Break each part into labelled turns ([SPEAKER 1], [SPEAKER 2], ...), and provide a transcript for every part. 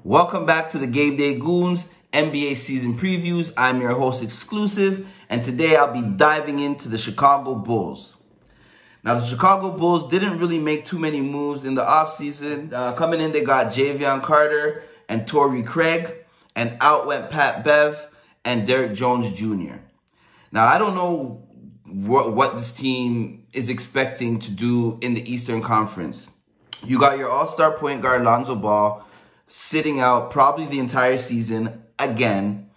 [SPEAKER 1] Welcome back to the Game Day Goons NBA season previews. I'm your host Exclusive, and today I'll be diving into the Chicago Bulls. Now, the Chicago Bulls didn't really make too many moves in the offseason. Coming in, they got Javion Carter and Torrey Craig, and out went Pat Bev and Derek Jones Jr. Now, I don't know what this team is expecting to do in the Eastern Conference. You got your all-star point guard, Lonzo Ball, sitting out probably the entire season again,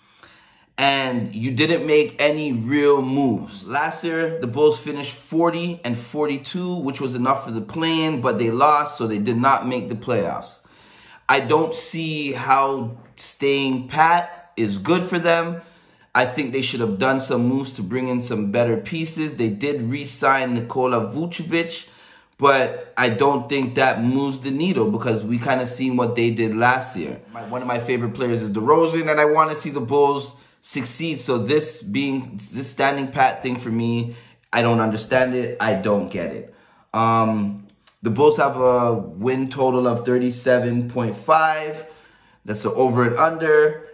[SPEAKER 1] and you didn't make any real moves. Last year, the Bulls finished 40-42, which was enough for the play-in, but they lost, so they did not make the playoffs. I don't see how staying pat is good for them. I think they should have done some moves to bring in some better pieces. They did re-sign Nikola Vucevic, but I don't think that moves the needle because we kind of seen what they did last year. One of my favorite players is DeRozan, and I want to see the Bulls succeed. So this standing pat thing for me, I don't understand it. I don't get it. The Bulls have a win total of 37.5. That's an over and under.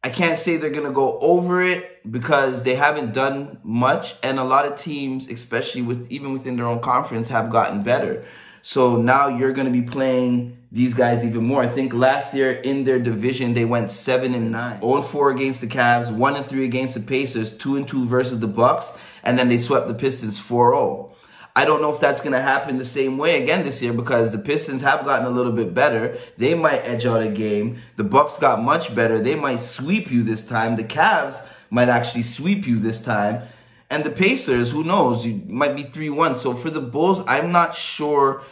[SPEAKER 1] I can't say they're going to go over it because they haven't done much. And a lot of teams, especially even within their own conference, have gotten better. So now you're going to be playing these guys even more. I think last year in their division, they went 7-9. 0-4 against the Cavs, 1-3 against the Pacers, 2-2 versus the Bucks. And then they swept the Pistons 4-0. I don't know if that's going to happen the same way again this year because the Pistons have gotten a little bit better. They might edge out a game. The Bucks got much better. They might sweep you this time. The Cavs might actually sweep you this time. And the Pacers, who knows? You might be 3-1. So for the Bulls, I'm not sure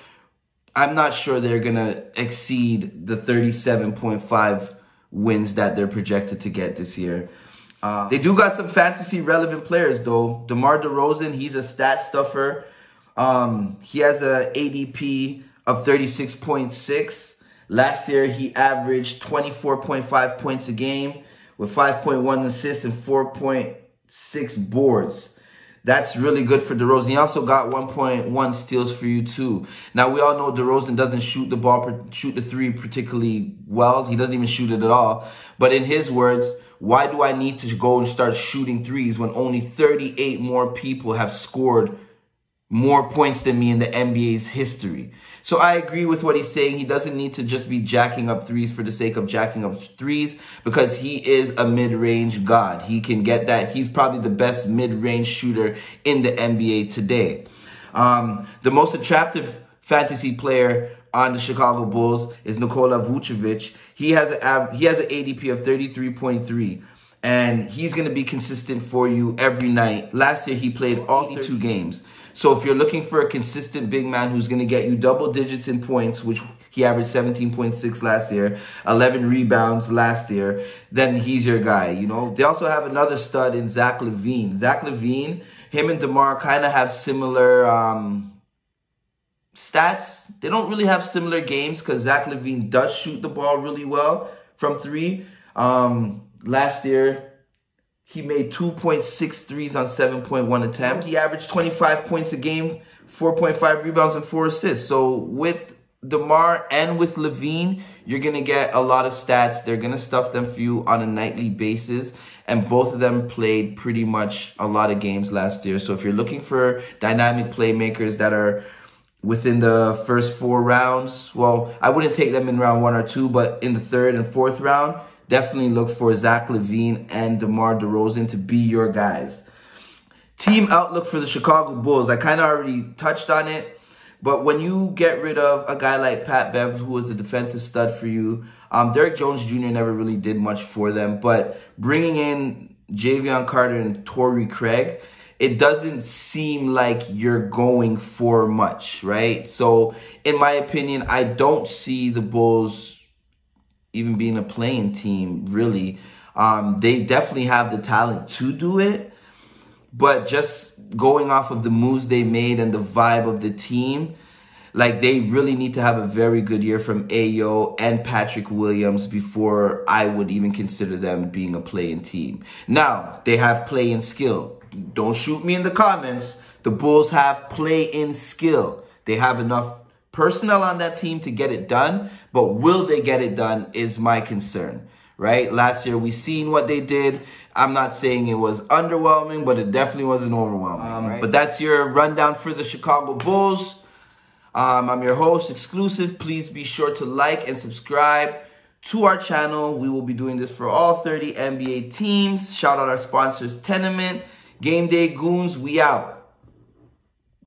[SPEAKER 1] they're going to exceed the 37.5 wins that they're projected to get this year. They do got some fantasy relevant players though. DeMar DeRozan, he's a stat stuffer. He has a ADP of 36.6. Last year, he averaged 24.5 points a game with 5.1 assists and 4.6 boards. That's really good for DeRozan. He also got 1.1 steals for you too. Now, we all know DeRozan doesn't shoot the three particularly well. He doesn't even shoot it at all. But in his words, why do I need to go and start shooting threes when only 38 more people have scored more points than me in the NBA's history? So I agree with what he's saying. He doesn't need to just be jacking up threes for the sake of jacking up threes because he is a mid-range god. He can get that. He's probably the best mid-range shooter in the NBA today. The most attractive fantasy player on the Chicago Bulls is Nikola Vucevic. He has an ADP of 33.3. And he's going to be consistent for you every night. Last year, he played all 32 games. So if you're looking for a consistent big man who's going to get you double digits in points, which he averaged 17.6 last year, 11 rebounds last year, then he's your guy, you know. They also have another stud in Zach LaVine. Zach LaVine, him and DeMar kind of have similar stats. They don't really have similar games because Zach LaVine does shoot the ball really well from three. Last year, he made 2.6 threes on 7.1 attempts. He averaged 25 points a game, 4.5 rebounds, and 4 assists. So with DeMar and with LaVine, you're going to get a lot of stats. They're going to stuff them for you on a nightly basis. And both of them played pretty much a lot of games last year. So if you're looking for dynamic playmakers that are within the first 4 rounds, well, I wouldn't take them in round 1 or 2, but in the 3rd and 4th round, definitely look for Zach LaVine and DeMar DeRozan to be your guys. Team outlook for the Chicago Bulls. I kind of already touched on it. But when you get rid of a guy like Pat Bev, who was a defensive stud for you, Derek Jones Jr. never really did much for them. But bringing in Javion Carter and Torrey Craig, it doesn't seem like you're going for much, right? So in my opinion, I don't see the Bulls even being a playing team, really. They definitely have the talent to do it, but just going off of the moves they made and the vibe of the team, like they really need to have a very good year from Ayo and Patrick Williams before I would even consider them being a play-in team. Now, they have play-in skill. Don't shoot me in the comments. The Bulls have play-in skill. They have enough personnel on that team to get it done, but will they get it done is my concern, right? Last year, we seen what they did. I'm not saying it was underwhelming, but it definitely wasn't overwhelming, right? But that's your rundown for the Chicago Bulls. I'm your host, Exclusive. Please be sure to like and subscribe to our channel. We will be doing this for all 30 NBA teams. Shout out our sponsors, Tenement, Game Day Goons. We out.